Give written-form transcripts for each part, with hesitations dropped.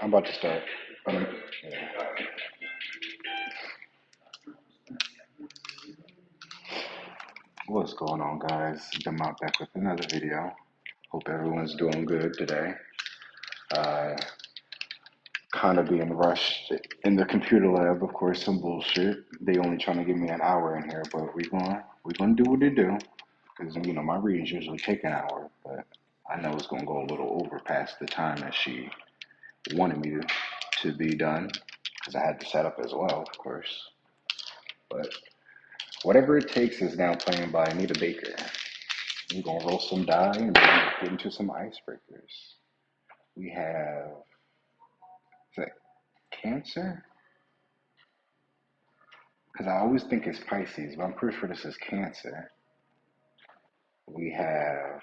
I'm about to start. Yeah. What's going on, guys? Damont back with another video. Hope everyone's doing good today. Uh, kind of being rushed in the computer lab, of course, some bullshit. They only trying to give me an hour in here, but we gonna do what they do. Because, my readings usually take an hour, but I know it's gonna go a little over past the time that she wanted me to be done, because I had to set up as well, of course. But whatever it takes is now playing by Anita Baker. We're gonna roll some die and then get into some icebreakers. We have, is that Cancer? Because I always think it's Pisces, but I'm pretty sure this is Cancer. We have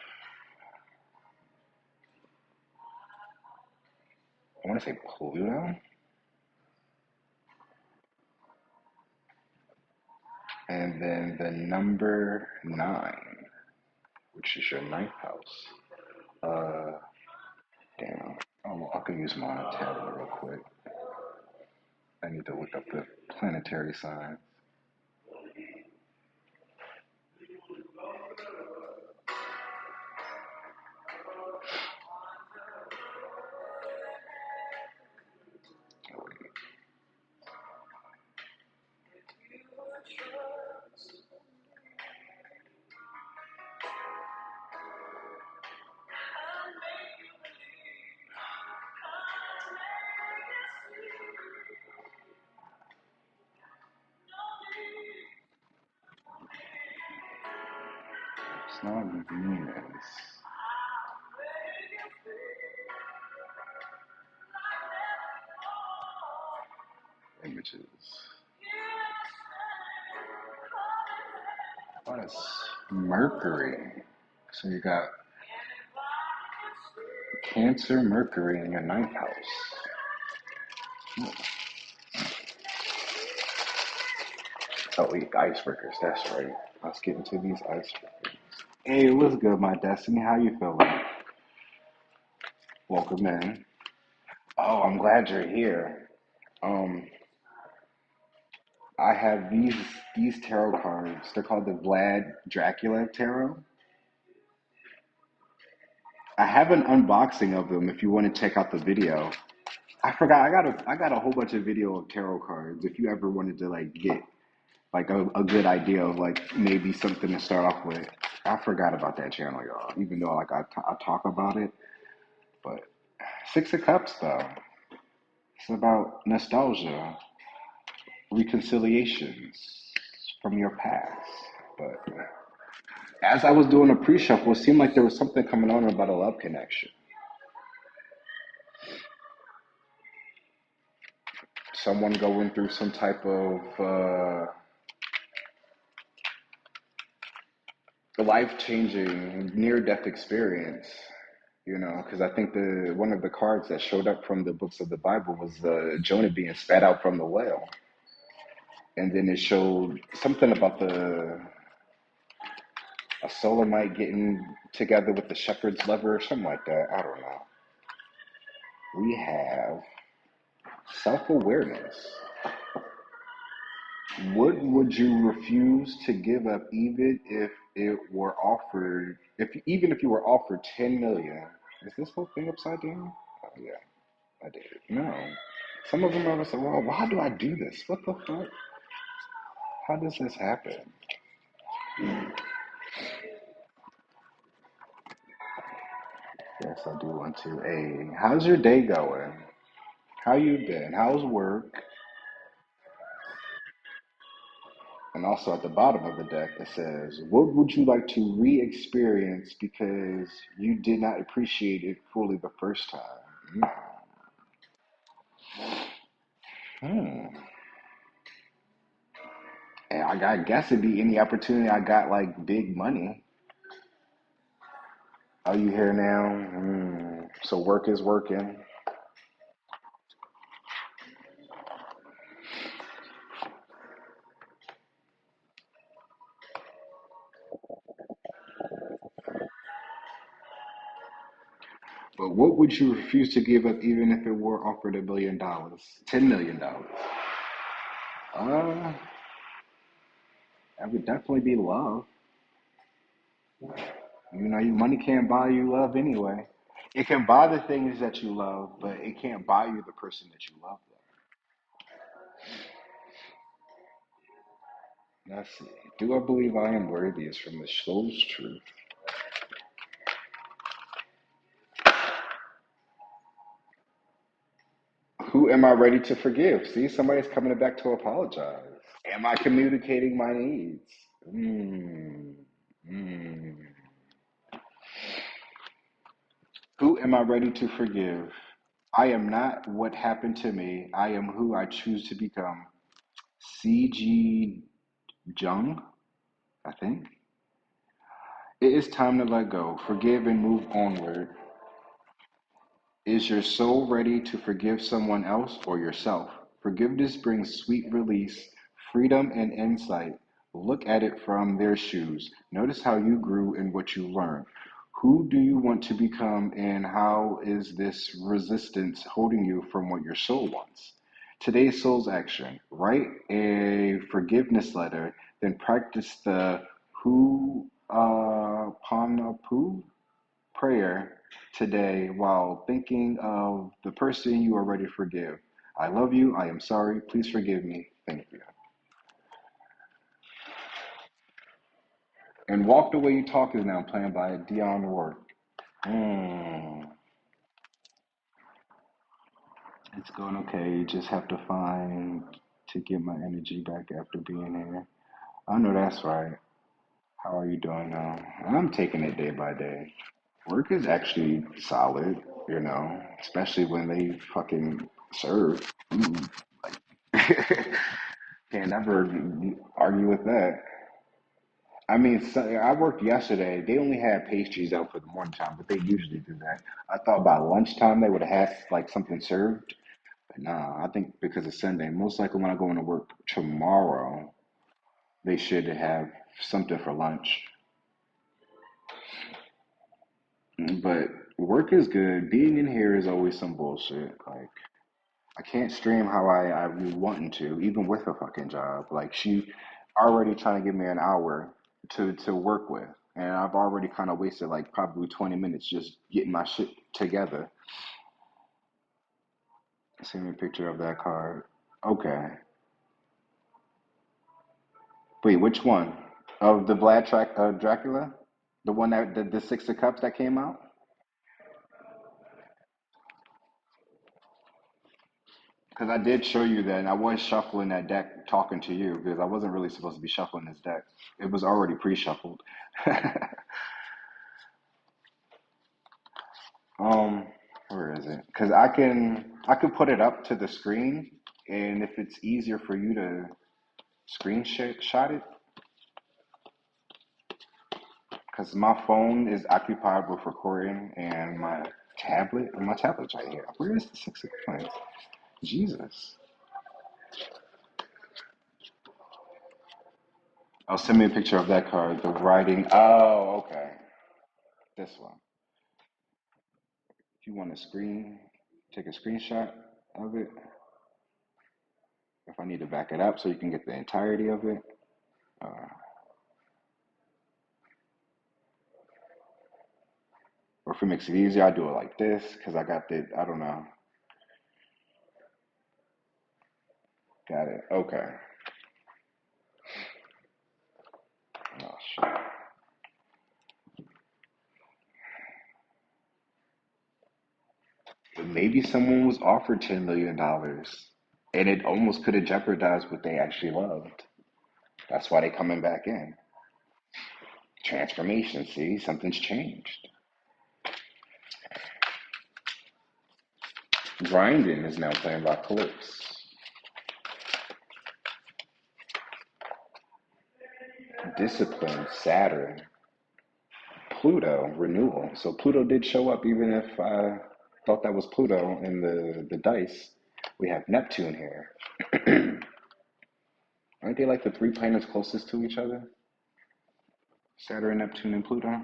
I want to say Pluto, and then the number 9, which is your ninth house. Uh, Damn. Oh, I can use my tablet real quick. I need to look up the planetary signs. It's not Venus. Images. What is Mercury? So you got Cancer, Mercury in your ninth house. Oh, wait, icebreakers. That's right. Let's get into these icebreakers. Hey, what's good, my destiny? How you feeling? Welcome in. Oh, I'm glad you're here. Um, I have these tarot cards. They're called the Vlad Dracula Tarot. I have an unboxing of them if you want to check out the video. I forgot I got a whole bunch of video of tarot cards if you ever wanted to like get like a good idea of like maybe something to start off with. I forgot about that channel, y'all. Even though like I talk about it, but Six of Cups though. It's about nostalgia, reconciliations from your past. But as I was doing a pre-shuffle, it seemed like there was something coming on about a love connection. Someone going through some type of life-changing near-death experience. You know, because I think the one of the cards that showed up from the books of the Bible was Jonah being spat out from the whale, and then it showed something about the a Solamite getting together with the shepherd's lover or something like that. I don't know. We have self-awareness. What would you refuse to give up even if it were offered, if even if you were offered 10 million? Is this whole thing upside down? Oh yeah, I did. No. Some of them are like, well, why do I do this? What the fuck? How does this happen? Yes, I do want to. Hey, how's your day going? How you been? How's work? And also at the bottom of the deck, it says, what would you like to re-experience because you did not appreciate it fully the first time? Hmm. And I guess it'd be any opportunity I got like big money. Are you here now? So work is working. But what would you refuse to give up even if it were offered $1 billion? $10 million? Uh, that would definitely be love. You know, money can't buy you love anyway. It can buy the things that you love, but it can't buy you the person that you love. Though. Let's see. Do I believe I am worthy is from the soul's truth. Who am I ready to forgive? See, somebody's coming back to apologize. Am I communicating my needs? Hmm. Hmm. Who am I ready to forgive? I am not what happened to me. I am who I choose to become. C.G. Jung, I think. It is time to let go, forgive, and move onward. Is your soul ready to forgive someone else or yourself? Forgiveness brings sweet release, freedom, and insight. Look at it from their shoes. Notice how you grew and what you learned. Who do you want to become, and how is this resistance holding you from what your soul wants? Today's soul's action: write a forgiveness letter, then practice the Ho'oponopono prayer today while thinking of the person you are ready to forgive. I love you. I am sorry. Please forgive me. Thank you. And Walk the Way You Talk is now playing by Dionne Ward. Mm, it's going okay. Just have to find to get my energy back after being here. I know that's right. How are you doing now? I'm taking it day by day. Work is actually solid, especially when they fucking serve. Mm. Can't never argue with that. I mean, so, I worked yesterday. They only had pastries out for the morning time, but they usually do that. I thought by lunchtime they would have had like something served, but nah. I think because it's Sunday, most likely when I go into work tomorrow, they should have something for lunch. But work is good. Being in here is always some bullshit. Like I can't stream how I be wanting to, even with a fucking job. Like she already trying to give me an hour to work with. And I've already kind of wasted like probably 20 minutes just getting my shit together. Send me a picture of that card. Okay. Wait, which one? Of the Dracula? The one that the Six of Cups that came out? Because I did show you that, and I was shuffling that deck talking to you because I wasn't really supposed to be shuffling this deck. It was already pre-shuffled. Um, where is it? Because I can put it up to the screen, and if it's easier for you to shot it, because my phone is occupied with recording, and my tablet's right here. Where is the Six of Coins? Jesus. Oh, send me a picture of that card. The writing. Oh, okay. This one. If you want take a screenshot of it. If I need to back it up so you can get the entirety of it. Uh, or if it makes it easier, I do it like this because I don't know. Got it. Okay. Oh, shit. But maybe someone was offered $10 million and it almost could have jeopardized what they actually loved. That's why they're coming back in. Transformation, see? Something's changed. Grinding is now playing by Calypso. Discipline, Saturn, Pluto, renewal. So Pluto did show up even if I thought that was Pluto in the dice. We have Neptune here. Aren't they like the three planets closest to each other? Saturn, Neptune, and Pluto?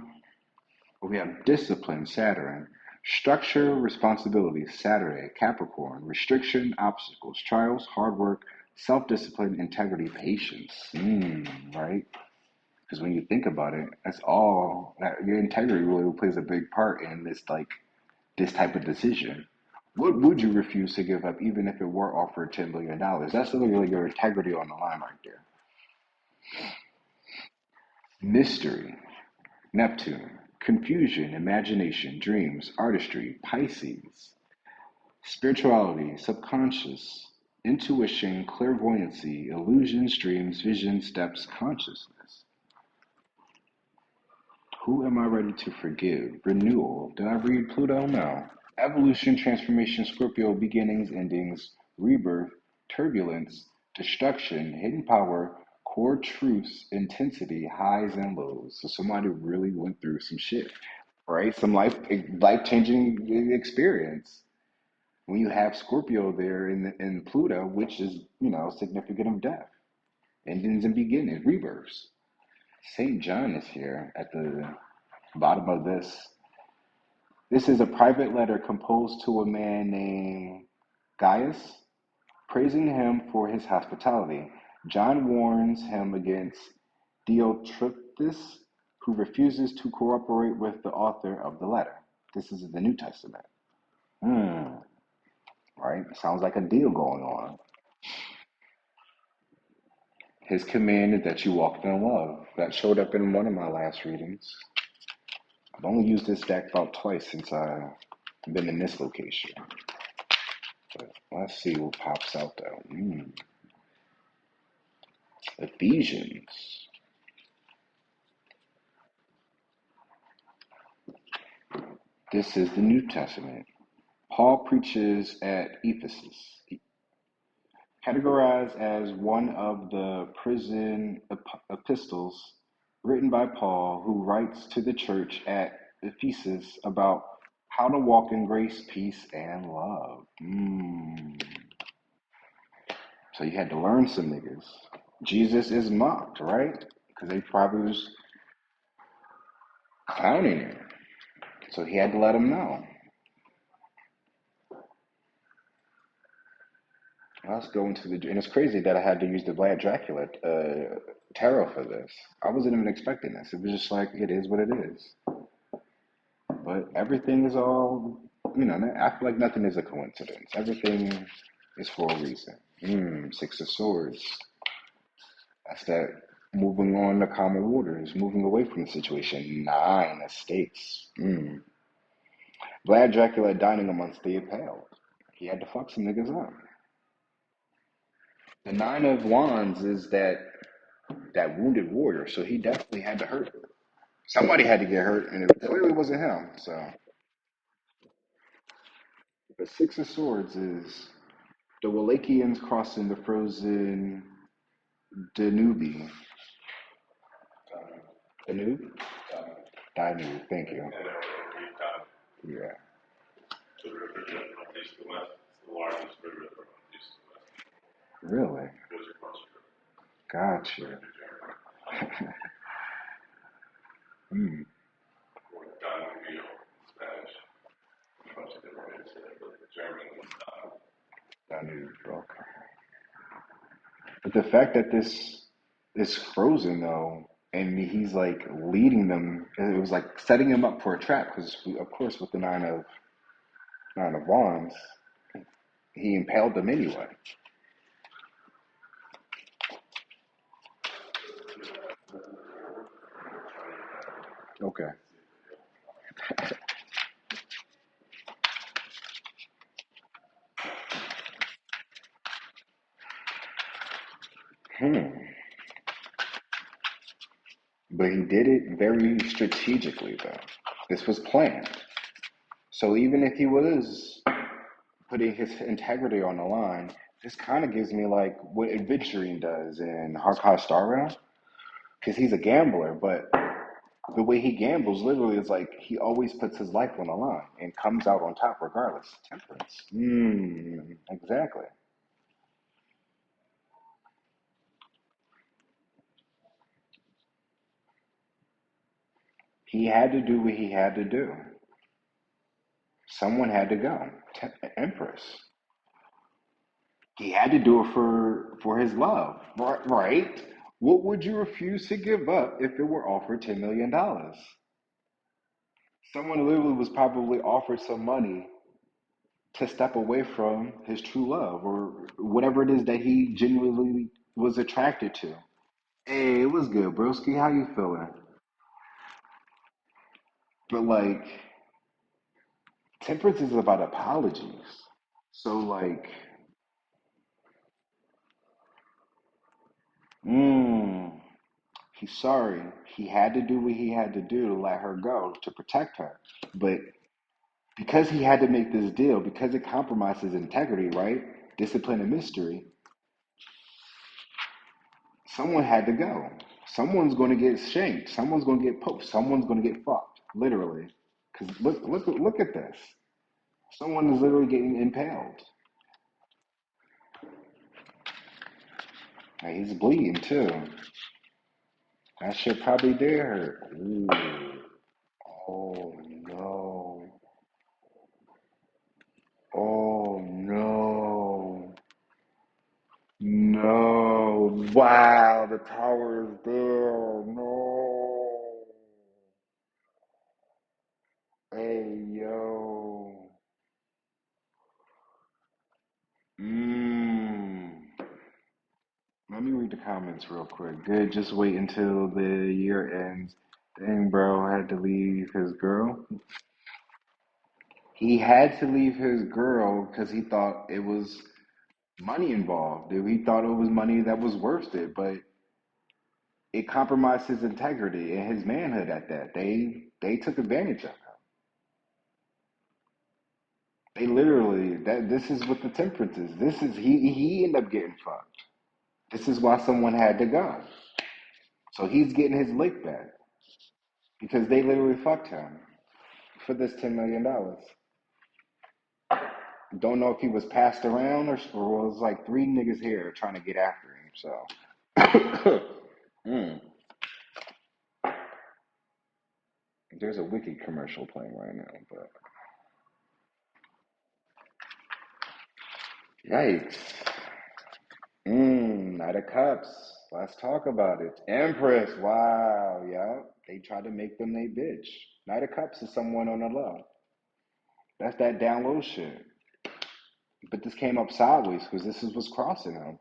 We have discipline, Saturn. Structure, responsibility, Saturday, Capricorn. Restriction, obstacles, trials, hard work, self-discipline, integrity, patience. Right? Because when you think about it, that's all that your integrity really plays a big part in this type of decision. What would you refuse to give up even if it were offered $10 billion? That's literally your integrity on the line right there. Mystery, Neptune, confusion, imagination, dreams, artistry, Pisces, spirituality, subconscious, intuition, clairvoyancy, illusions, dreams, vision, steps, consciousness. Who am I ready to forgive? Renewal. Did I read Pluto? No. Evolution, transformation, Scorpio, beginnings, endings, rebirth, turbulence, destruction, hidden power, core truths, intensity, highs and lows. So somebody really went through some shit. right? Some life changing experience when you have Scorpio there in Pluto, which is significant of death, endings and beginnings, rebirths. Saint John is here at the bottom of this. This is a private letter composed to a man named Gaius, praising him for his hospitality. John warns him against Diotrephes, who refuses to cooperate with the author of the letter. This is the New Testament. Hmm, right? Sounds like a deal going on. His command is that you walk in love. That showed up in one of my last readings. I've only used this deck about twice since I've been in this location. But let's see what pops out though. Ephesians. This is the New Testament. Paul preaches at Ephesus, categorized as one of the prison epistles written by Paul, who writes to the church at Ephesus about how to walk in grace, peace, and love. So you had to learn some niggas. Jesus is mocked, right? Because they probably was clowning him. So he had to let them know. Let's go into the. And it's crazy that I had to use the Vlad Dracula tarot for this. I wasn't even expecting this. It was just like, it is what it is. But everything is all, I feel like nothing is a coincidence. Everything is for a reason. Six of Swords. That's that moving on to calmer waters, moving away from the situation. Nine of States. Vlad Dracula dining amongst the impaled. He had to fuck some niggas up. The Nine of Wands is that wounded warrior, so he definitely had to hurt. Somebody had to get hurt, and it clearly wasn't him. So the Six of Swords is the Wallachians crossing the frozen Danube. Danube? Danube, thank you. Yeah. Really? Gotcha. Hmm. Danube, okay. But the fact that this is frozen though, and he's like leading them, it was like setting him up for a trap because, of course, with the nine of wands, he impaled them anyway. Okay. Hmm. But he did it very strategically though. This was planned. So even if he was putting his integrity on the line, this kind of gives me like what Adventuring does in Harkar Star Rail, because he's a gambler, but the way he gambles literally is like he always puts his life on the line and comes out on top regardless. Temperance. Exactly. He had to do what he had to do. Someone had to go. Empress. He had to do it for his love, right? What would you refuse to give up if it were offered $10 million? Someone literally was probably offered some money to step away from his true love or whatever it is that he genuinely was attracted to. Hey, it was good, broski. How you feeling? But like, temperance is about apologies. So like, mm, he's sorry. He had to do what he had to do to let her go to protect her. But because he had to make this deal, because it compromised his integrity, right? Discipline and mystery, someone had to go. Someone's going to get shanked. Someone's going to get poked. Someone's going to get fucked, literally. Because look at this. Someone is literally getting impaled. Like, he's bleeding too. That shit probably did hurt. Ooh. Oh no. Oh no. No. Wow, the tower is there. No. Hey yo. Mmm. Let me read the comments real quick. Good, just wait until the year ends. Dang, bro, had to leave his girl. He had to leave his girl because he thought it was money involved. Dude. He thought it was money that was worth it, but it compromised his integrity and his manhood at that. They took advantage of him. They literally that this is what the temperance is. This is he ended up getting fucked. This is why someone had to go. So he's getting his lick back because they literally fucked him for this $10 million. Don't know if he was passed around or was like three niggas here trying to get after him. So mm. There's a Wiki commercial playing right now, but yikes. Knight of Cups. Let's talk about it. Empress. Wow. Yeah. They tried to make them they bitch. Knight of Cups is someone on the low. That's that down low shit. But this came up sideways because this is what's crossing him.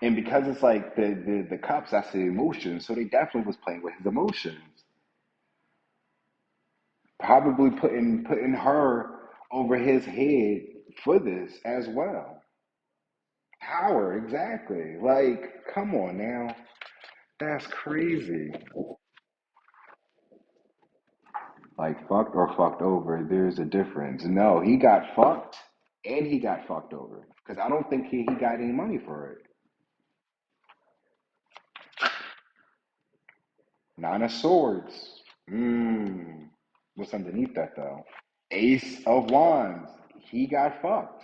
And because it's like the cups, that's the emotions. So they definitely was playing with his emotions. Probably putting her over his head for this as well. Power, exactly. Like, come on now. That's crazy. Like fucked or fucked over, there's a difference. No, he got fucked and he got fucked over. Because I don't think he got any money for it. Nine of Swords. What's underneath that though? Ace of Wands. He got fucked.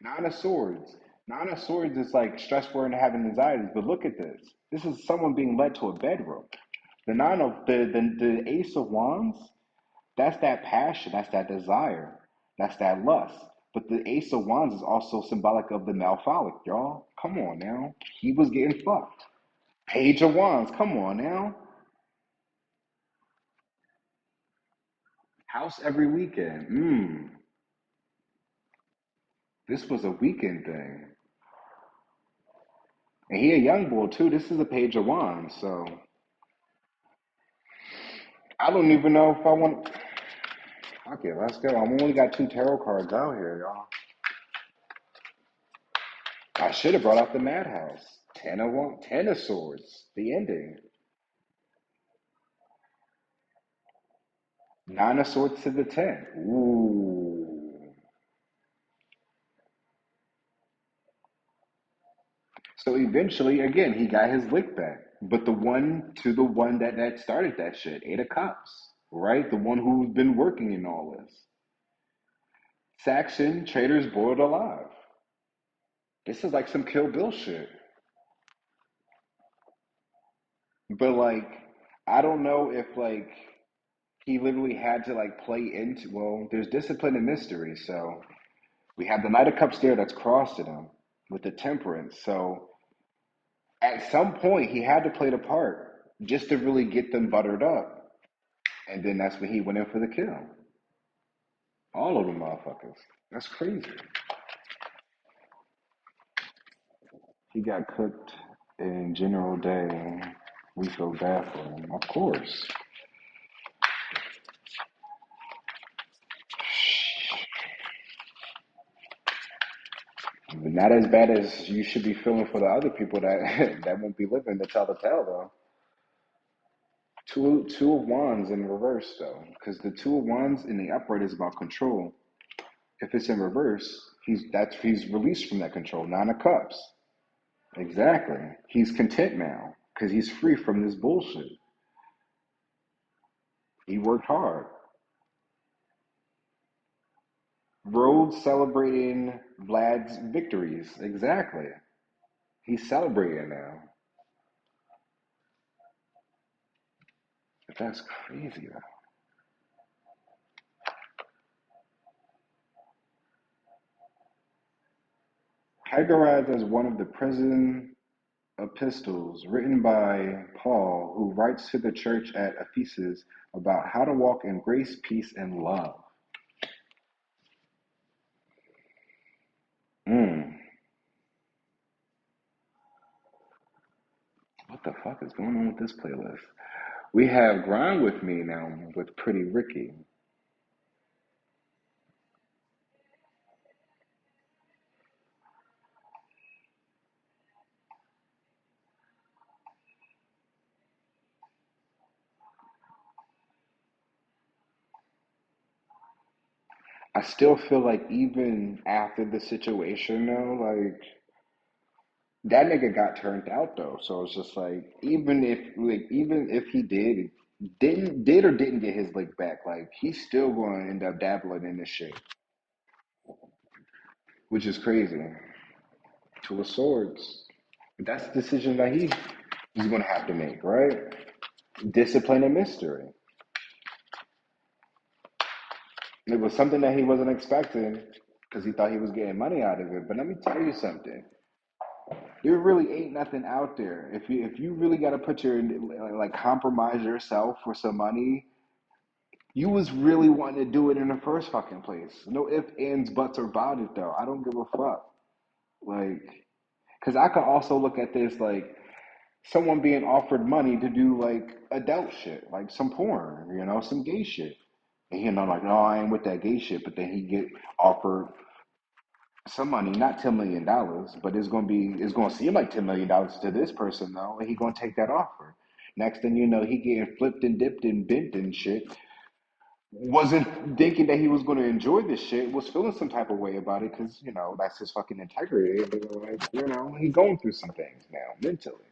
Nine of Swords. Nine of Swords is like stressful and having anxieties. But look at this. This is someone being led to a bedroom. The Ace of Wands. That's that passion. That's that desire. That's that lust. But the Ace of Wands is also symbolic of the malpholic, y'all. Come on now. He was getting fucked. Page of Wands. Come on now. House every weekend. This was a weekend thing. And he a young boy too. This is a Page of Wands. So I don't even know if I want. Okay, let's go. I only got two tarot cards out here, y'all. I should have brought out the Madhouse. Ten of Swords. The ending. Nine of Swords to the 10. Ooh. So eventually, again, he got his lick back. But the one that started that shit, Eight of Cups, right? The one who's been working in all this. Saxon, traitors boiled alive. This is like some Kill Bill shit. But like, I don't know if like he literally had to like play into. Well, there's discipline and mystery, so we have the Knight of Cups there that's crossing him with the Temperance. So at some point, he had to play the part just to really get them buttered up, and then that's when he went in for the kill. All of them motherfuckers. That's crazy. He got cooked in General Day. We feel bad for him, of course. Not as bad as you should be feeling for the other people that that won't be living to tell the tale though. Two of wands in reverse though, because the two of wands in the upright is about control. If it's in reverse, he's released from that control. Nine of cups, exactly. He's content now because he's free from this bullshit. He worked hard. Rhodes celebrating Vlad's victories. Exactly. He's celebrating now. But that's crazy though. Categorized as one of the prison epistles written by Paul, who writes to the church at Ephesus about how to walk in grace, peace, and love. Mm. What the fuck is going on with this playlist? We have Grind With Me now with Pretty Ricky. I still feel like even after the situation though, like that nigga got turned out though. So it's just like even if he did or didn't get his lick back, like he's still going to end up dabbling in this shit, which is crazy. Two of Swords. But that's the decision that he's going to have to make, right? Discipline and mystery. It was something that he wasn't expecting because he thought he was getting money out of it. But let me tell you something. There really ain't nothing out there. If you really got to put your like compromise yourself for some money, you was really wanting to do it in the first fucking place. No ifs, ands, buts, or about it though. I don't give a fuck. Like, because I could also look at this like someone being offered money to do like adult shit, like some porn, some gay shit. And like, no, I ain't with that gay shit. But then he get offered some money, not $10 million, but it's gonna seem like $10 million to this person though, and he gonna take that offer. Next thing you know, he getting flipped and dipped and bent and shit. Wasn't thinking that he was gonna enjoy this shit. Was feeling some type of way about it because that's his fucking integrity. But like, he going through some things now mentally.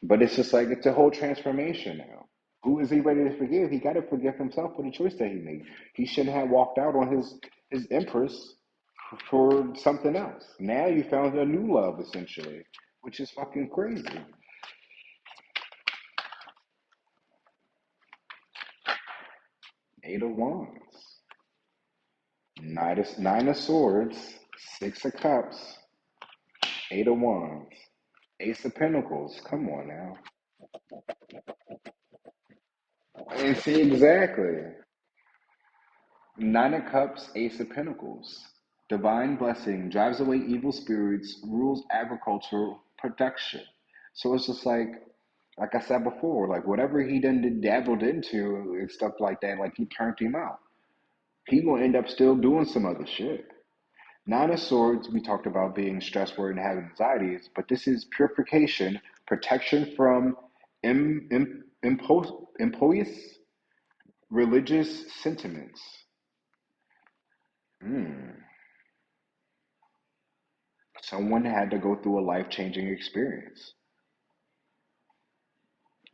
But it's just like it's a whole transformation now. Who is he ready to forgive? He got to forgive himself for the choice that he made. He shouldn't have walked out on his empress for something else. Now you found a new love essentially, which is fucking crazy. Eight of Wands, nine of Swords, Six of Cups, Eight of Wands, Ace of Pentacles. Come on now. And see exactly. Nine of Cups, Ace of Pentacles. Divine blessing drives away evil spirits, rules agricultural production. So it's just like I said before, like whatever he done dabbled into and stuff like that, like he turned him out. He gonna end up still doing some other shit. Nine of Swords, we talked about being stressful and having anxieties, but this is purification, protection from impious religious sentiments. Hmm. Someone had to go through a life changing experience.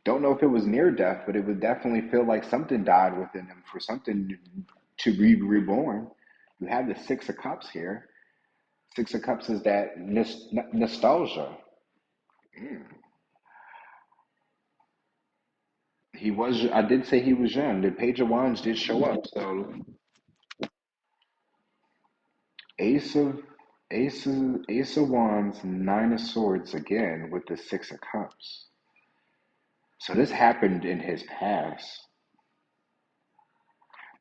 Don't know if it was near death, but it would definitely feel like something died within him for something to be reborn. You have the Six of Cups here. Six of Cups is that nostalgia. Mm. He was. I did say he was young. The Page of Wands did show up. So Ace of Ace of Wands, Nine of Swords again with the Six of Cups. So this happened in his past.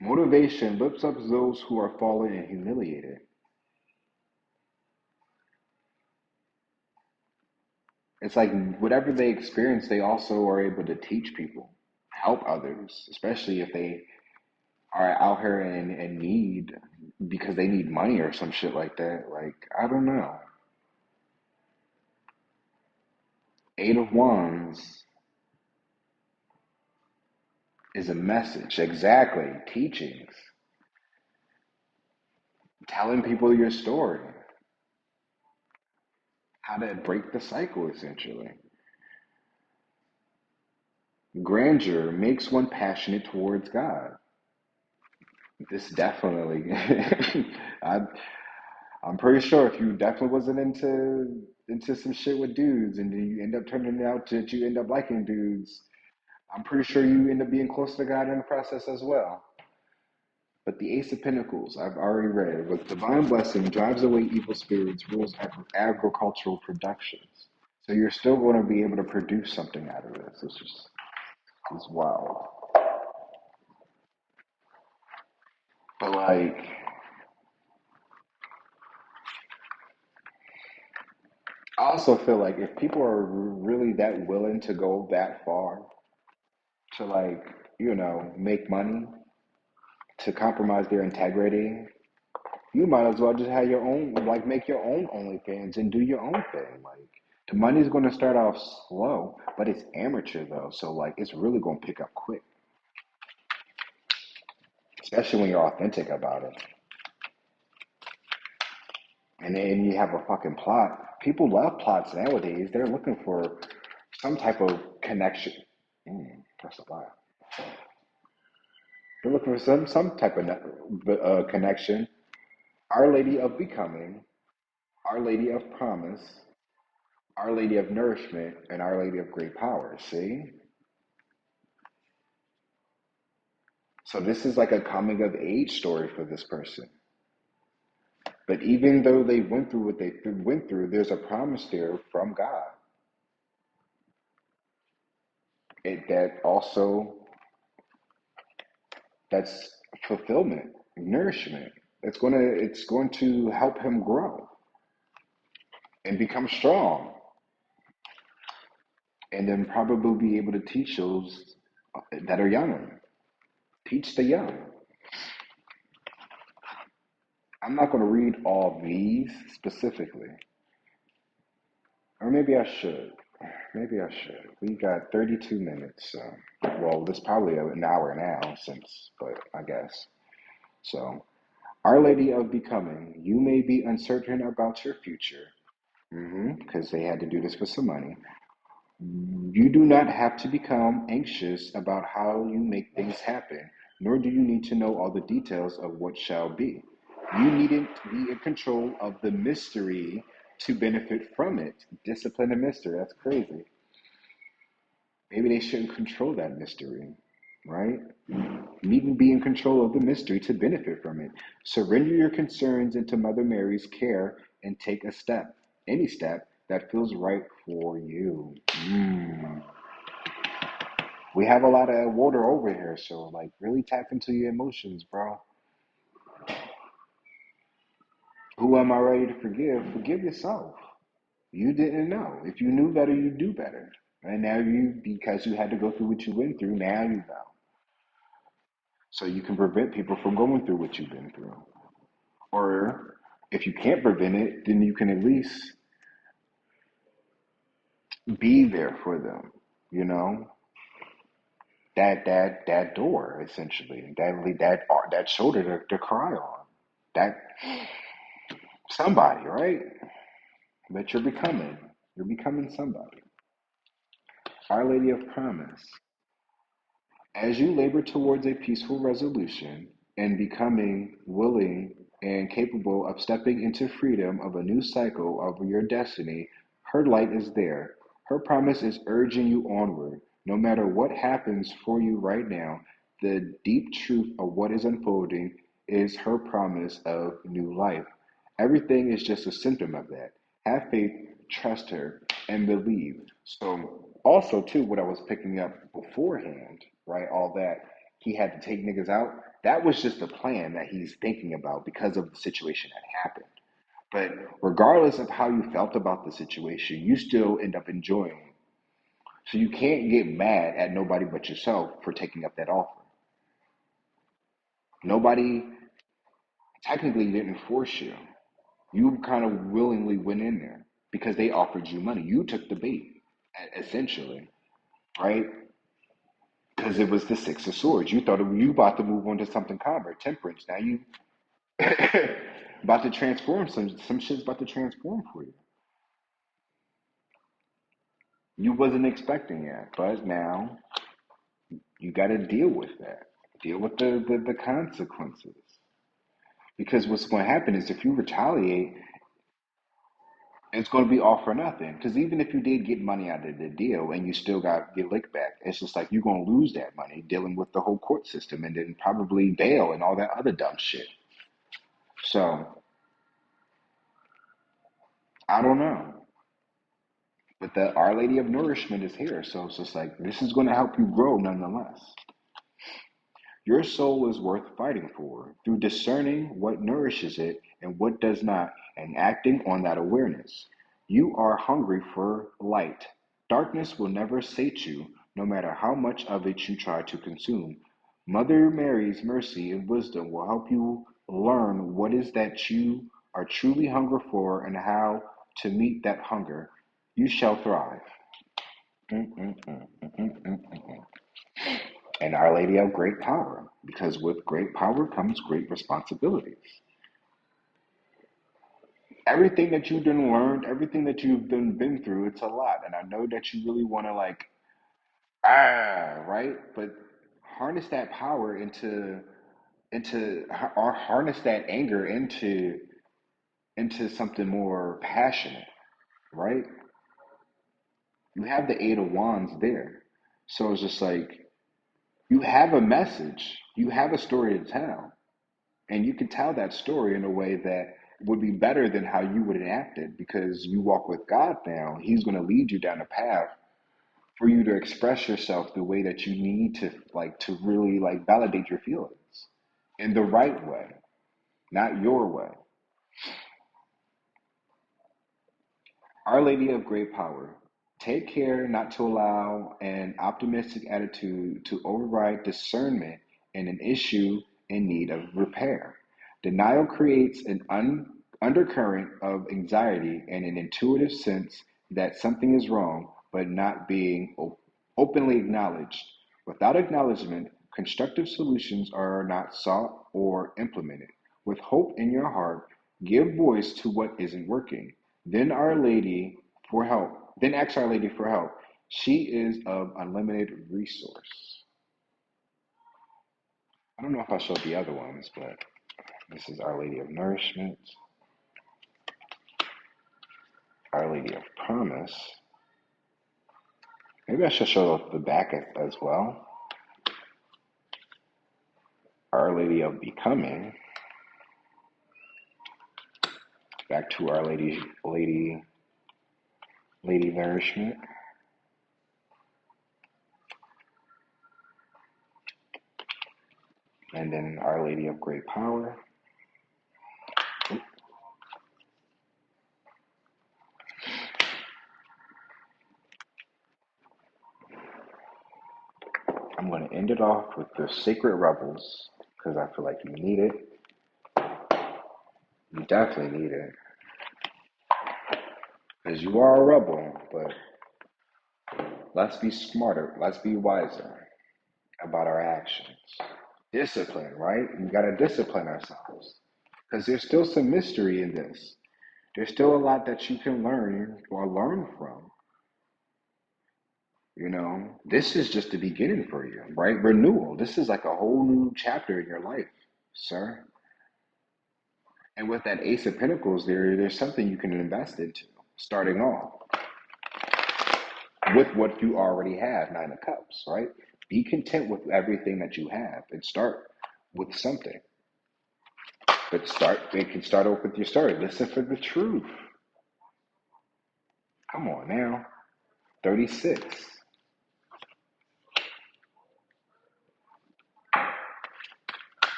Motivation lifts up those who are fallen and humiliated. It's like whatever they experience, they also are able to teach people, help others, especially if they are out here in need because they need money or some shit like that. Like, I don't know. Eight of Wands is a message. Exactly. Teachings. Telling people your story. How to break the cycle, essentially. Grandeur makes one passionate towards God. This definitely, I, I'm pretty sure if you definitely wasn't into some shit with dudes, and then you end up turning out that you end up liking dudes, I'm pretty sure you end up being close to God in the process as well. But the Ace of Pentacles, I've already read, with divine blessing drives away evil spirits, rules agricultural productions. So you're still going to be able to produce something out of this. It's wild. But like, I also feel like if people are really that willing to go that far to like, make money, to compromise their integrity, you might as well just have your own, like, make your own OnlyFans and do your own thing. Like, the money's going to start off slow, but it's amateur though, so like, it's really going to pick up quick, especially when you're authentic about it. And then you have a fucking plot. People love plots nowadays. They're looking for some type of connection. That's a lot. They're looking for some type of connection. Our Lady of Becoming, Our Lady of Promise, Our Lady of Nourishment, and Our Lady of Great Power. See? So this is like a coming of age story for this person. But even though they went through what they went through, there's a promise there from God. That also, that's fulfillment, nourishment. It's going to help him grow and become strong, and then probably be able to teach those that are young. Teach the young. I'm not going to read all these specifically, or maybe I should. Maybe I should. We got 32 minutes. So, well, this is probably an hour now but I guess. So, Our Lady of Becoming, you may be uncertain about your future, because they had to do this for some money. You do not have to become anxious about how you make things happen, nor do you need to know all the details of what shall be. You needn't be in control of the mystery to benefit from it. Discipline and mystery, that's crazy. Maybe they shouldn't control that mystery, right? You needn't be in control of the mystery to benefit from it. Surrender your concerns into Mother Mary's care and take a step, any step that feels right for you. We have a lot of water over here, so like really tap into your emotions, bro. Who am I ready to forgive? Forgive yourself. You didn't know. If you knew better, you'd do better. And now because you had to go through what you went through, now you know. So you can prevent people from going through what you've been through. Or if you can't prevent it, then you can at least be there for them, you know? That door essentially, that shoulder to cry on. That somebody, right? But you're becoming somebody. Our Lady of Promise. As you labor towards a peaceful resolution and becoming willing and capable of stepping into freedom of a new cycle of your destiny, her light is there. Her promise is urging you onward. No matter what happens for you right now, the deep truth of what is unfolding is her promise of new life. Everything is just a symptom of that. Have faith, trust her, and believe. So, also, too, what I was picking up beforehand, right? All that he had to take niggas out, that was just a plan that he's thinking about because of the situation that happened. But regardless of how you felt about the situation, you still end up enjoying it. So you can't get mad at nobody but yourself for taking up that offer. Nobody technically didn't force you. You kind of willingly went in there because they offered you money. You took the bait, essentially, right? Because it was the Six of Swords. You thought you about to move on to something calmer, temperance. Now you about to transform. Some shit's about to transform for you. You wasn't expecting it, but now You got to deal with that. Deal with the consequences. Because what's going to happen is if you retaliate, it's going to be all for nothing. Because even if you did get money out of the deal and you still got your lick back, it's just like you're going to lose that money dealing with the whole court system and then probably bail and all that other dumb shit. So I don't know. But the Our Lady of Nourishment is here. So it's just like this is going to help you grow nonetheless. Your soul is worth fighting for through discerning what nourishes it and what does not, and acting on that awareness. You are hungry for light. Darkness will never sate you, no matter how much of it you try to consume. Mother Mary's mercy and wisdom will help you learn what is that you are truly hungry for and how to meet that hunger. You shall thrive. Mm-mm-mm, mm-mm-mm. And Our Lady of Great Power, because with great power comes great responsibilities. Everything that you've done learned, everything that you've been through, it's a lot. And I know that you really want to like, right? But harness that power or harness that anger into something more passionate, right? You have the Eight of Wands there. So it's just like you have a message, you have a story to tell. And you can tell that story in a way that would be better than how you would enact it because you walk with God now. He's going to lead you down a path for you to express yourself the way that you need to really like validate your feelings in the right way, not your way. Our Lady of Great Power, take care not to allow an optimistic attitude to override discernment in an issue in need of repair. Denial creates an undercurrent of anxiety and an intuitive sense that something is wrong, but not being openly acknowledged. Without acknowledgement, constructive solutions are not sought or implemented. With hope in your heart, give voice to what isn't working. Then Our Lady for help. Then ask Our Lady for help. She is of unlimited resource. I don't know if I showed the other ones, but this is Our Lady of Nourishment, Our Lady of Promise. Maybe I should show the back as well. Our Lady of Becoming. Back to Our Lady Nourishment. And then Our Lady of Great Power. I'm going to end it off with the Sacred Rebels because I feel like you need it. You definitely need it because you are a rebel, but let's be smarter, let's be wiser about our actions. Discipline, right? We got to discipline ourselves because there's still some mystery in this. There's still a lot that you can learn or learn from. This is just the beginning for you, right? Renewal. This is like a whole new chapter in your life, sir. And with that Ace of Pentacles, there's something you can invest into, starting off with what you already have, Nine of Cups, right? Be content with everything that you have and start with something. But it can start off with your story. Listen for the truth. Come on now. 36.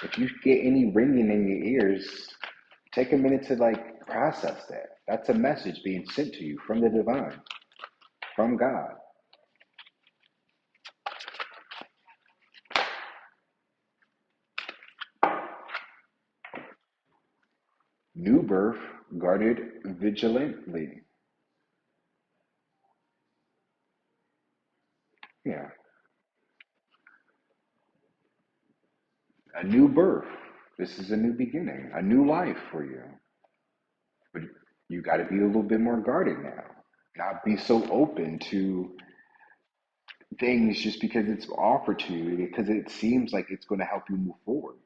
If you get any ringing in your ears, take a minute to like process that. That's a message being sent to you from the divine, from God. New birth guarded vigilantly. Yeah. A new birth. This is a new beginning, a new life for you. But you got to be a little bit more guarded now. Not be so open to things just because it's offered to you, because it seems like it's going to help you move forward.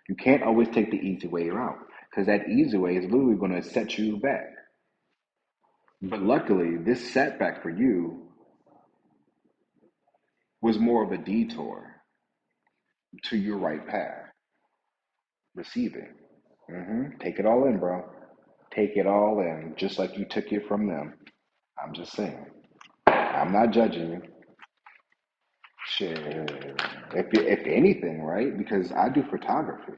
You can't always take the easy way out because that easy way is literally going to set you back. But luckily, this setback for you was more of a detour to your right path. Receiving. Take it all in, bro. Take it all in, just like you took it from them. I'm just saying. I'm not judging you. Shit. If anything, right? Because I do photography.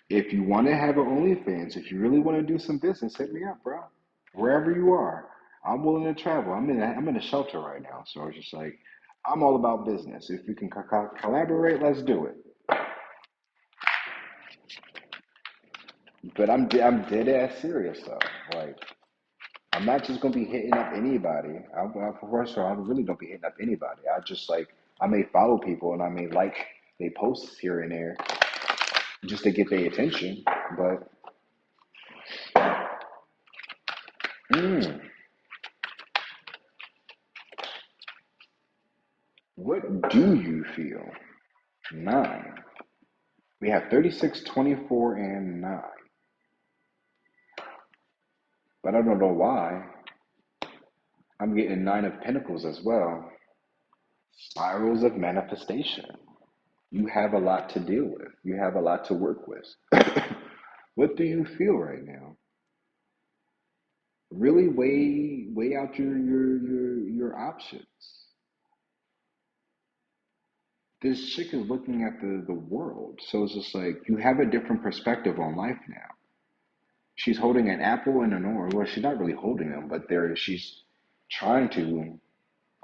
If you want to have an OnlyFans, if you really want to do some business, hit me up, bro. Wherever you are, I'm willing to travel. I'm in a shelter right now, so it's just like I'm all about business. If we can collaborate, let's do it. But I'm dead ass serious though. Like I'm not just gonna be hitting up anybody. First of all, I really don't be hitting up anybody. I just like I may follow people and I may like they posts here and there just to get their attention. But mm, what do you feel? 9. We have 36, 24, and 9. But I don't know why. I'm getting 9 of Pentacles as well. Spirals of manifestation. You have a lot to deal with. You have a lot to work with. What do you feel right now? Really weigh out your options. This chick is looking at the world. So it's just like you have a different perspective on life now. She's holding an apple and an orange. Well, she's not really holding them, but she's trying to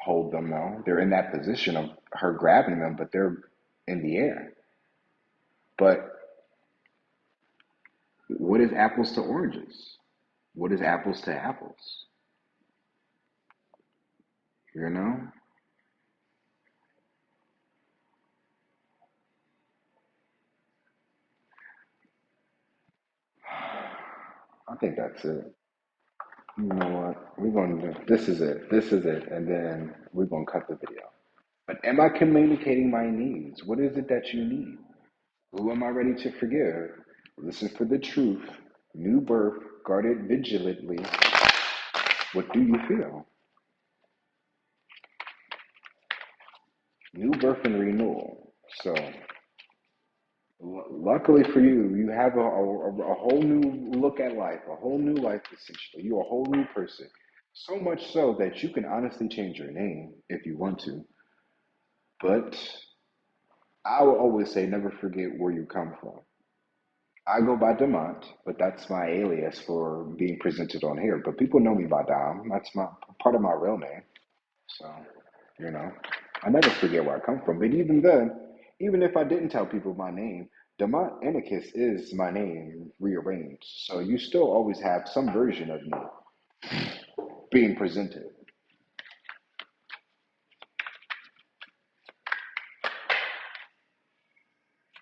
hold them though. They're in that position of her grabbing them, but they're in the air. But what is apples to oranges? What is apples to apples? You know? I think that's it. You know what? We're going to do this is it. This is it. And then we're going to cut the video. But am I communicating my needs? What is it that you need? Who am I ready to forgive? Listen for the truth. New birth, guarded vigilantly. What do you feel? New birth and renewal. So, luckily for you, you have a whole new look at life, a whole new life essentially. You're a whole new person. So much so that you can honestly change your name if you want to. But I will always say never forget where you come from. I go by Damont, but that's my alias for being presented on here. But people know me by Dom. That's my part of my real name. So, you know, I never forget where I come from. But even then, even if I didn't tell people my name, Damont Anarchist is my name rearranged. So you still always have some version of me being presented.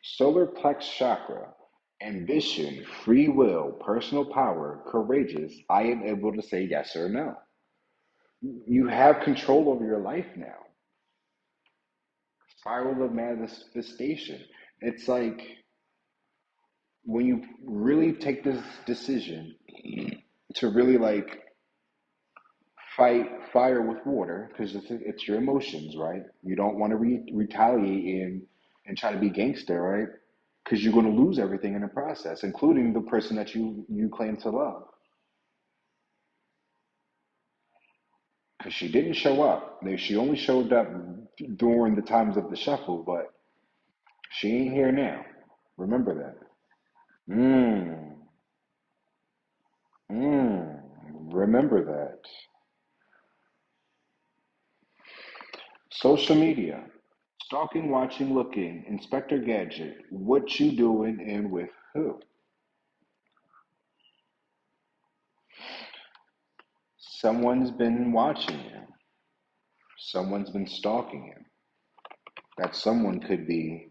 Solar plex chakra, ambition, free will, personal power, courageous. I am able to say yes or no. You have control over your life now. Spiral of manifestation. It's like when you really take this decision to really like fight fire with water because it's your emotions, right? You don't want to retaliate and try to be gangster, right? Because you're going to lose everything in the process, including the person that you claim to love. Because she didn't show up. She only showed up during the times of the shuffle, but she ain't here now. Remember that. Mmm. Mmm. Remember that. Social media. Stalking, watching, looking. Inspector Gadget. What you doing and with who? Someone's been watching you. Someone's been stalking you. That someone could be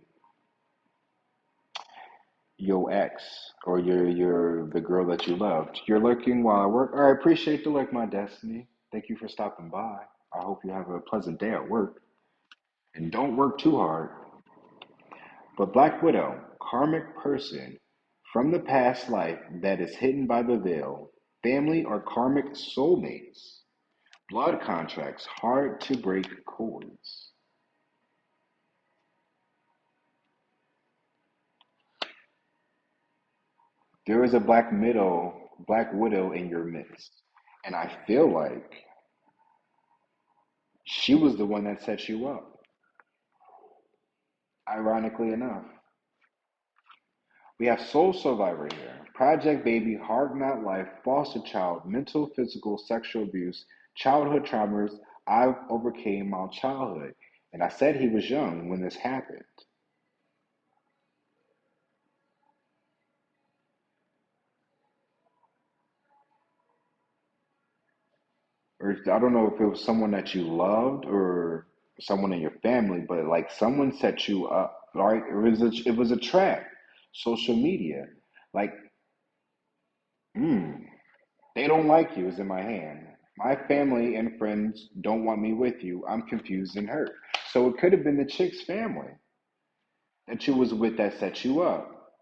your ex or your the girl that you loved. You're lurking while I work. I appreciate the lurk, my destiny. Thank you for stopping by. I hope you have a pleasant day at work. And don't work too hard. But Black Widow, karmic person from the past life that is hidden by the veil, family or karmic soulmates, blood contracts, hard to break cords. There is a Black Widow in your midst. And I feel like she was the one that set you up, ironically enough. We have Soul Survivor here. Project Baby, Hard Not Life, Foster Child, Mental, Physical, Sexual Abuse, Childhood Traumas. I overcame my childhood. And I said he was young when this happened. Or I don't know if it was someone that you loved or someone in your family, but like someone set you up, right? It was a trap. Social media. Like, mm, they don't like you is in my hand. My family and friends don't want me with you. I'm confused and hurt. So it could have been the chick's family that you was with that set you up.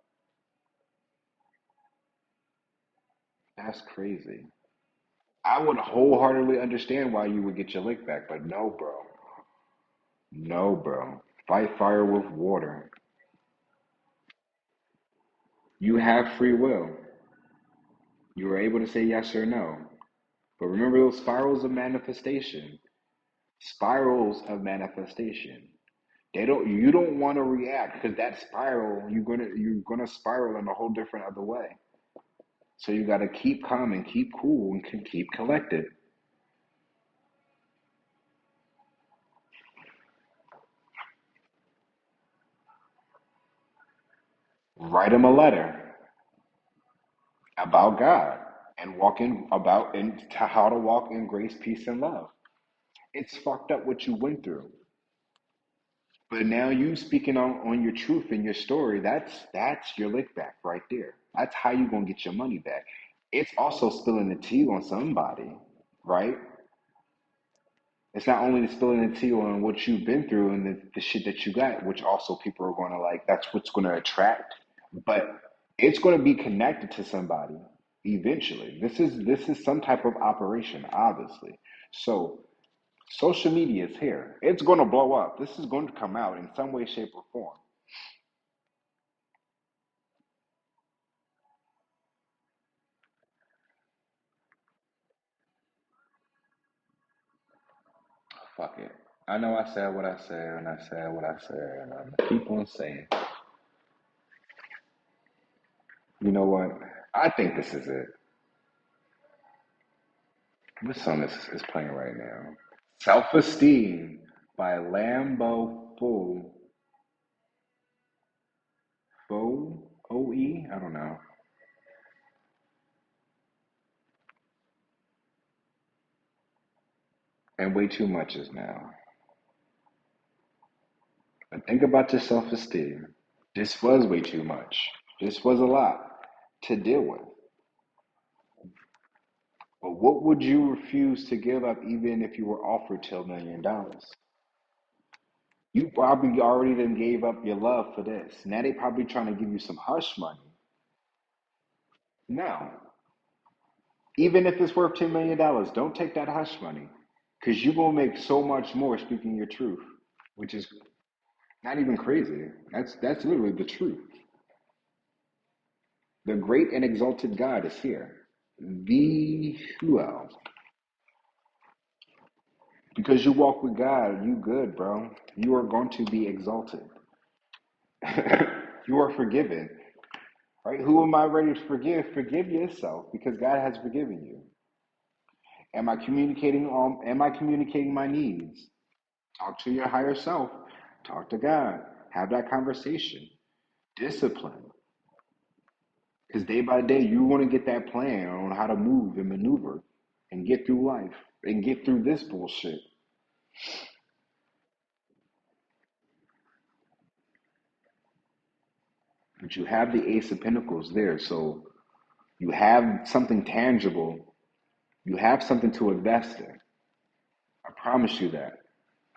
That's crazy. I would wholeheartedly understand why you would get your lick back, but no, bro. No, bro. Fight fire with water. You have free will. You are able to say yes or no. But remember those spirals of manifestation. Spirals of manifestation. You don't want to react because that spiral, you're gonna spiral in a whole different other way. So you gotta keep calm and keep cool and keep collected. Write him a letter about God and how to walk in grace, peace, and love. It's fucked up what you went through. But now you speaking on your truth and your story, that's your lick back right there. That's how you gonna get your money back. It's also spilling the tea on somebody, right? It's not only spilling the tea on what you've been through and the shit that you got, which also people are gonna like, that's what's gonna attract. But it's gonna be connected to somebody eventually. This is some type of operation, obviously. So social media is here. It's gonna blow up. This is going to come out in some way, shape, or form. Fuck it. I know I said what I said, and I said what I said, and I'm gonna keep on saying. You know what? I think this is it. What song is playing right now? Self Esteem by Lambo OE? I don't know. And way too much is now. But think about your self esteem. This was way too much. This was a lot to deal with. But what would you refuse to give up even if you were offered $10 million? You probably already then gave up your love for this. Now they probably trying to give you some hush money. No. Even if it's worth $10 million, don't take that hush money. Because you're going to make so much more speaking your truth, which is not even crazy. That's literally the truth. The great and exalted God is here. The well. Because you walk with God, you good, bro. You are going to be exalted. You are forgiven. Right? Who am I ready to forgive? Forgive yourself because God has forgiven you. Am I communicating my needs? Talk to your higher self. Talk to God. Have that conversation. Discipline. Because day by day, you want to get that plan on how to move and maneuver and get through life and get through this bullshit. But you have the Ace of Pentacles there. So you have something tangible. You have something to invest in. A Promise you that.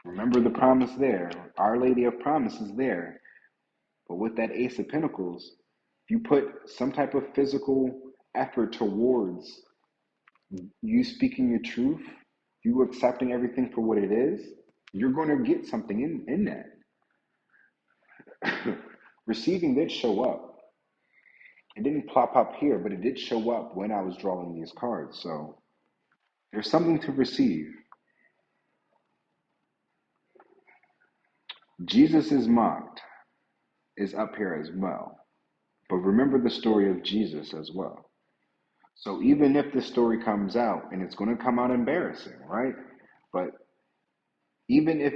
Remember the promise there. Our Lady of Promise is there. But with that Ace of Pentacles, if you put some type of physical effort towards you speaking your truth, you accepting everything for what it is, you're going to get something in that. Receiving did show up. It didn't plop up here, but it did show up when I was drawing these cards. So there's something to receive. Jesus is mocked, is up here as well. But remember the story of Jesus as well. So even if the story comes out, and it's going to come out embarrassing, right? But even if,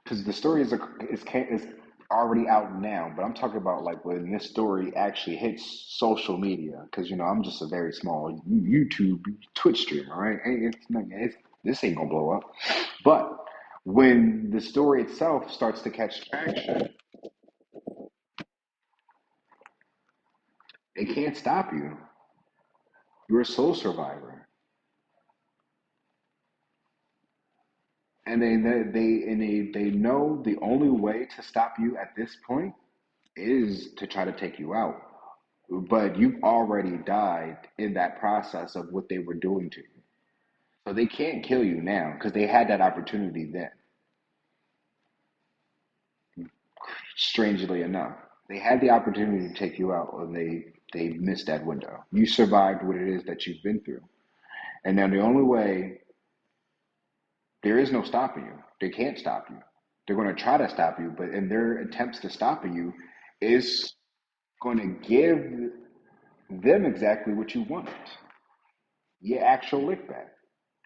because the story is already out now, but I'm talking about like when this story actually hits social media, because I'm just a very small YouTube Twitch streamer, right? This ain't gonna blow up. But when the story itself starts to catch traction, it can't stop you. You're a soul survivor. And they know the only way to stop you at this point is to try to take you out. But you've already died in that process of what they were doing to you. So they can't kill you now because they had that opportunity then. Strangely enough, they had the opportunity to take you out, and they missed that window. You survived what it is that you've been through, and now the only way, there is no stopping you. They can't stop you. They're going to try to stop you, but in their attempts to stop you is going to give them exactly what you wanted. Your actual lick back.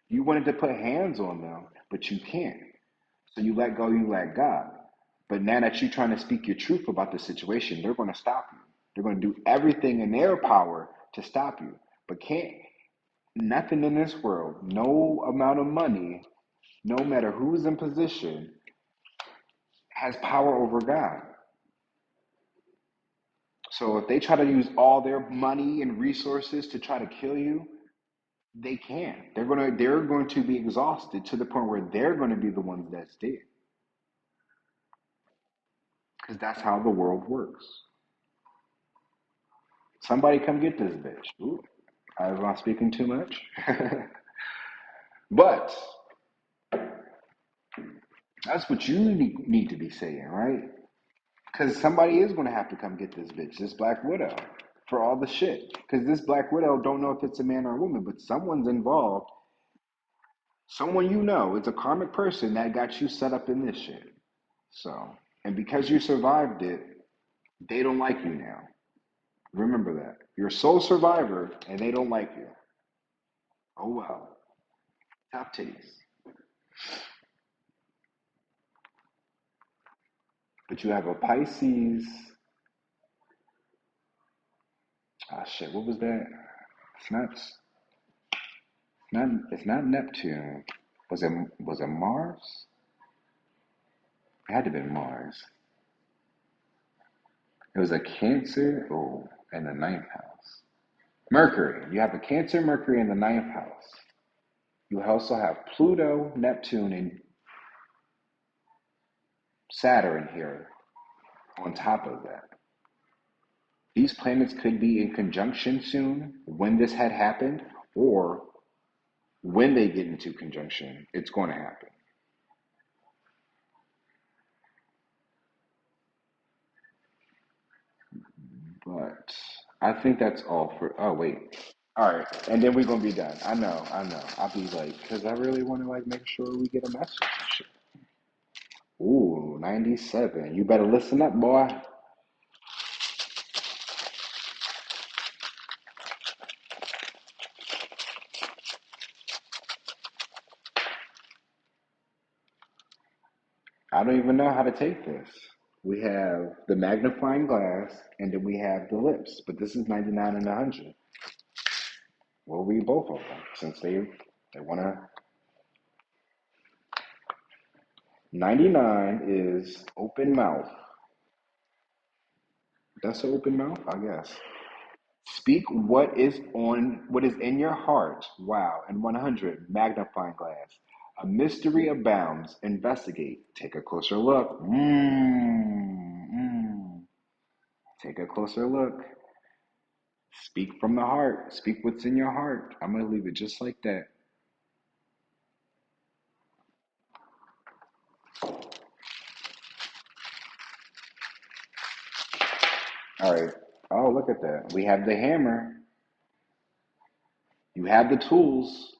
You wanted to put hands on them, but you can't. So you let go, you let God. But now that you're trying to speak your truth about the situation, they're going to stop you. They're going to do everything in their power to stop you. But can't, nothing in this world, no amount of money, no matter who's in position, has power over God. So if they try to use all their money and resources to try to kill you, they can't. They're going to be exhausted to the point where they're going to be the ones that's dead. Because that's how the world works. Somebody come get this bitch. Ooh, I'm not speaking too much. But that's what you need to be saying, right? Because somebody is going to have to come get this bitch, this Black Widow, for all the shit. Because this Black Widow don't know if it's a man or a woman, but someone's involved. Someone it's a karmic person that got you set up in this shit. So, and because you survived it, they don't like you now. Remember that. You're a soul survivor, and they don't like you. Oh well. Top titties. But you have a Pisces. Ah, shit. What was that? It's not. Not. It's not Neptune. Was it Mars? It had to be Mars. It was a Cancer. Oh, in the ninth house. Mercury. You have a Cancer, Mercury in the ninth house. You also have Pluto, Neptune, and Saturn here on top of that. These planets could be in conjunction soon when this had happened, or when they get into conjunction, it's going to happen. But I think that's all for. Oh wait, all right, and then we're gonna be done. I know. I'll be like, because I really want to like make sure we get a message and shit. Ooh, 97. You better listen up, boy. I don't even know how to take this. We have the magnifying glass, and then we have the lips. But this is 99 and 100. We'll read both of them since they want to. 99 is open mouth. That's an open mouth, I guess. Speak what is in your heart. Wow. And 100, magnifying glass. A mystery abounds. Investigate. Take a closer look. Take a closer look. Speak from the heart. Speak what's in your heart. I'm going to leave it just like that. All right. Oh, look at that. We have the hammer. You have the tools.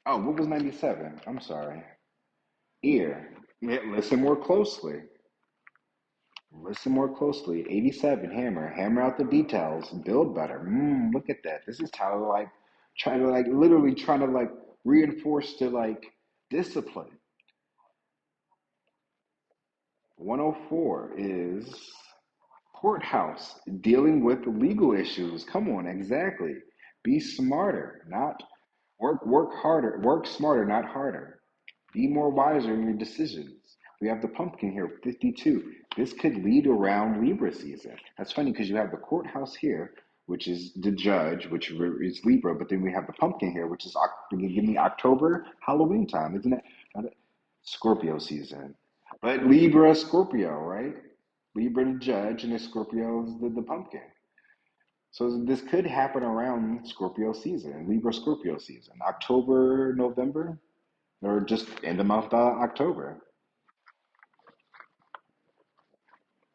Oh, what was 97? I'm sorry. Ear. Listen more closely. Listen more closely. 87, hammer. Hammer out the details. Build better. Look at that. This is how like trying to like literally trying to like reinforce to like discipline. 104 is courthouse, dealing with legal issues. Come on, exactly. Be smarter, not work harder, work smarter, not harder. Be more wiser in your decisions. We have the pumpkin here, 52. This could lead around Libra season. That's funny because you have the courthouse here, which is the judge, which is Libra, but then we have the pumpkin here, which is give me October, Halloween time, isn't it? Scorpio season. But Libra, Scorpio, right? Libra the judge, and the Scorpio is the pumpkin. So this could happen around Scorpio season, Libra Scorpio season, October, November, or just in the month of October,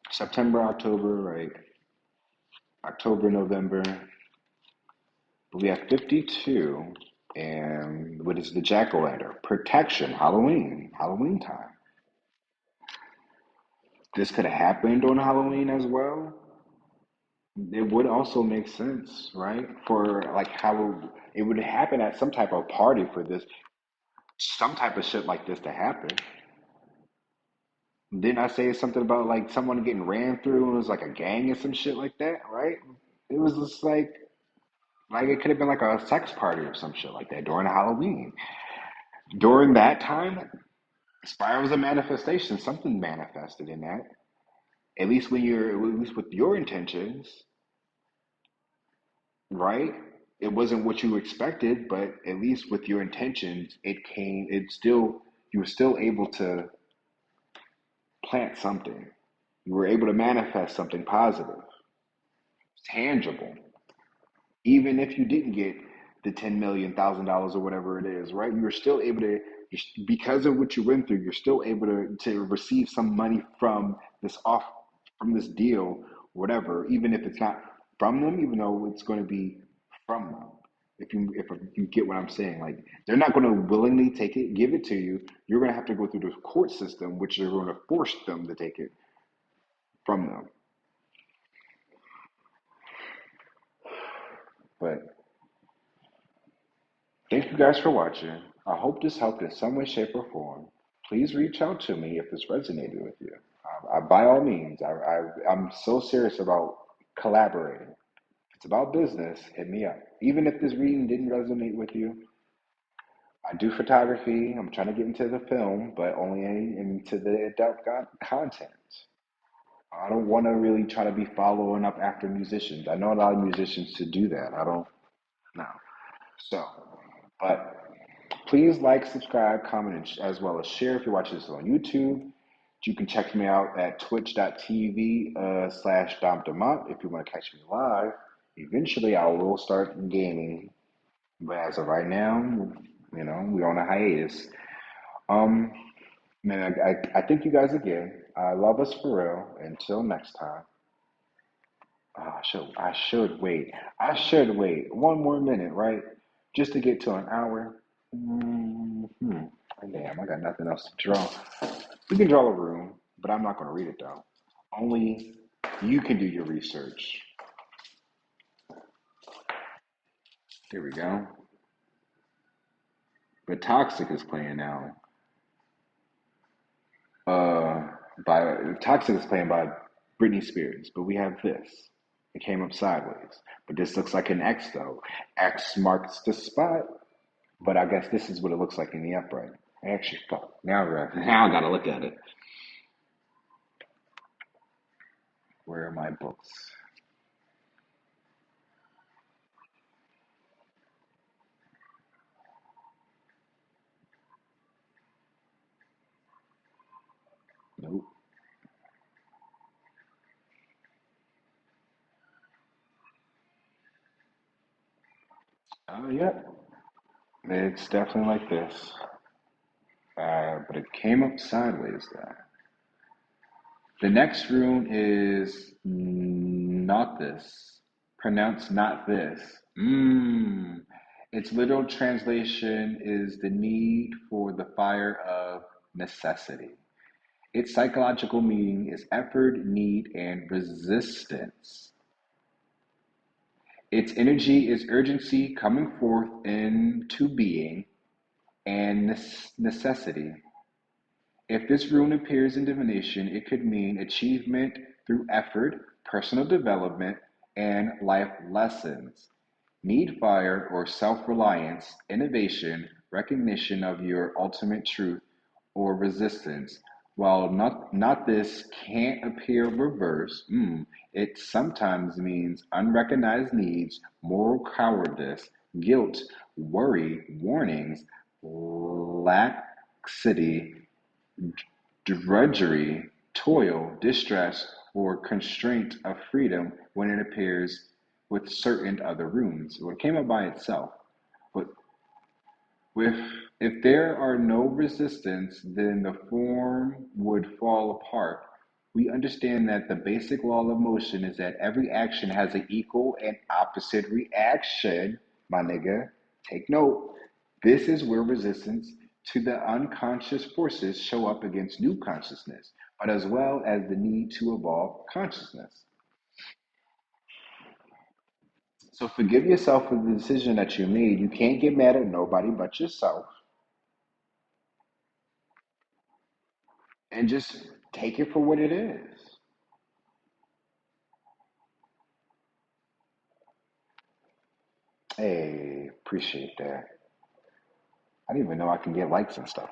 September, October, right? October, November. But we have 52, and what is the jack-o'-lantern? Protection, Halloween time. This could have happened on Halloween as well. It would also make sense, right? For like how it would happen at some type of party for this, some type of shit like this to happen. Didn't I say something about like someone getting ran through and it was like a gang or some shit like that, right? It was just like it could have been like a sex party or some shit like that during Halloween. During that time, spirals of manifestation, something manifested in that. At least with your intentions, right? It wasn't what you expected, but at least with your intentions, you were still able to plant something. You were able to manifest something positive, tangible, even if you didn't get the 10 million thousand dollars or whatever it is, right? You're still able to, because of what you went through, you're still able to receive some money from this deal, whatever, even if it's not from them, even though it's going to be from them. If you get what I'm saying, like they're not going to willingly take it, give it to you. You're going to have to go through the court system, which are going to force them to take it from them. But thank you guys for watching. I hope this helped in some way, shape, or form. Please reach out to me if this resonated with you. By all means, I'm so serious about collaborating. If it's about business, hit me up. Even if this reading didn't resonate with you, I do photography. I'm trying to get into the film, but only into the adult content. I don't want to really try to be following up after musicians. I know a lot of musicians to do that. I don't know. So, but please like, subscribe, comment, as well as share if you're watching this on YouTube. You can check me out at twitch.tv /Dom Damont if you want to catch me live. Eventually, I will start gaming, but as of right now, we're on a hiatus. Um, Man, I thank you guys again. I love us for real. Until next time. I should wait. I should wait one more minute, right? Just to get to an hour. Hmm. Damn, I got nothing else to draw. We can draw a room, but I'm not going to read it though. Only you can do your research. Here we go. But Toxic is playing now. Uh, by Toxic is playing by Britney Spears, but we have this. It came up sideways, but this looks like an X though. X marks the spot, but I guess this is what it looks like in the upright. Actually, fuck. Now I gotta look at it. Where are my books? Nope. Oh, yep. It's definitely like this. But it came up sideways there. The next rune is not this. Pronounced not this. Its literal translation is the need for the fire of necessity. Its psychological meaning is effort, need, and resistance. Its energy is urgency coming forth into being and necessity. If this rune appears in divination, it could mean achievement through effort, personal development, and life lessons. Need fire or self reliance, innovation, recognition of your ultimate truth, or resistance. While not this can't appear reverse, it sometimes means unrecognized needs, moral cowardice, guilt, worry, warnings, laxity, drudgery, toil, distress, or constraint of freedom when it appears with certain other runes. Well, it came up by itself. But with if there are no resistance, then the form would fall apart. We understand that the basic law of motion is that every action has an equal and opposite reaction, my nigga. Take note. This is where resistance to the unconscious forces show up against new consciousness, but as well as the need to evolve consciousness. So forgive yourself for the decision that you made. You can't get mad at nobody but yourself, and just take it for what it is. Hey, appreciate that. I didn't even know I can get likes and stuff.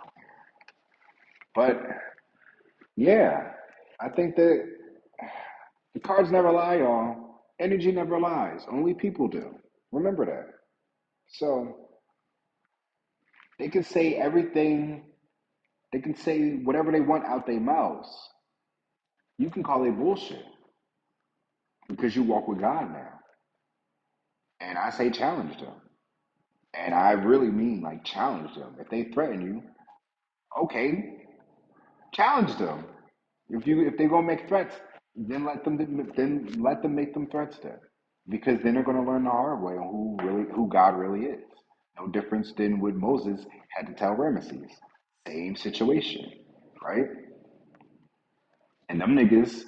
But yeah, I think that the cards never lie, y'all. Energy never lies. Only people do. Remember that. So they can say everything, they can say whatever they want out their mouths. You can call it bullshit because you walk with God now. And I say challenge them. And I really mean like challenge them. If they threaten you, okay, challenge them. If they're gonna make threats, then let them make them threats then. Because then they're gonna learn the hard way on who God really is. No difference than what Moses had to tell Ramesses. Same situation, right? And them niggas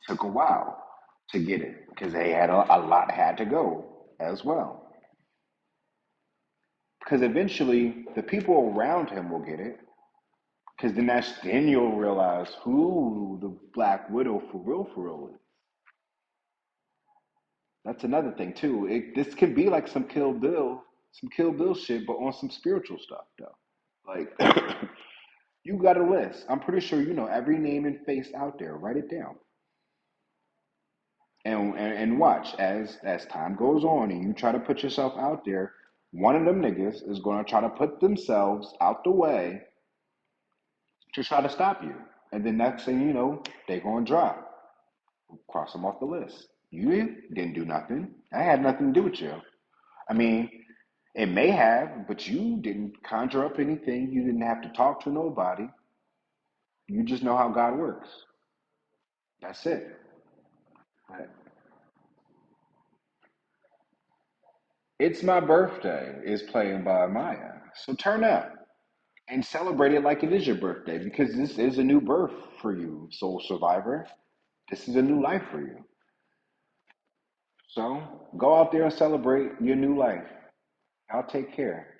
took a while to get it because they had a lot had to go as well. Because eventually the people around him will get it. Because then you'll realize who the Black Widow for real is. That's another thing too. This can be like some Kill Bill shit, but on some spiritual stuff though. Like you got a list. I'm pretty sure you know every name and face out there. Write it down. And watch as time goes on and you try to put yourself out there, one of them niggas is gonna try to put themselves out the way to try to stop you. And then next thing you know, they gonna drop. Cross them off the list. You didn't do nothing. I had nothing to do with you. I mean, it may have, but you didn't conjure up anything. You didn't have to talk to nobody. You just know how God works. That's it. But It's My Birthday is playing by Maya. So turn up and celebrate it like it is your birthday because this is a new birth for you, soul survivor. This is a new life for you. So go out there and celebrate your new life. I'll take care.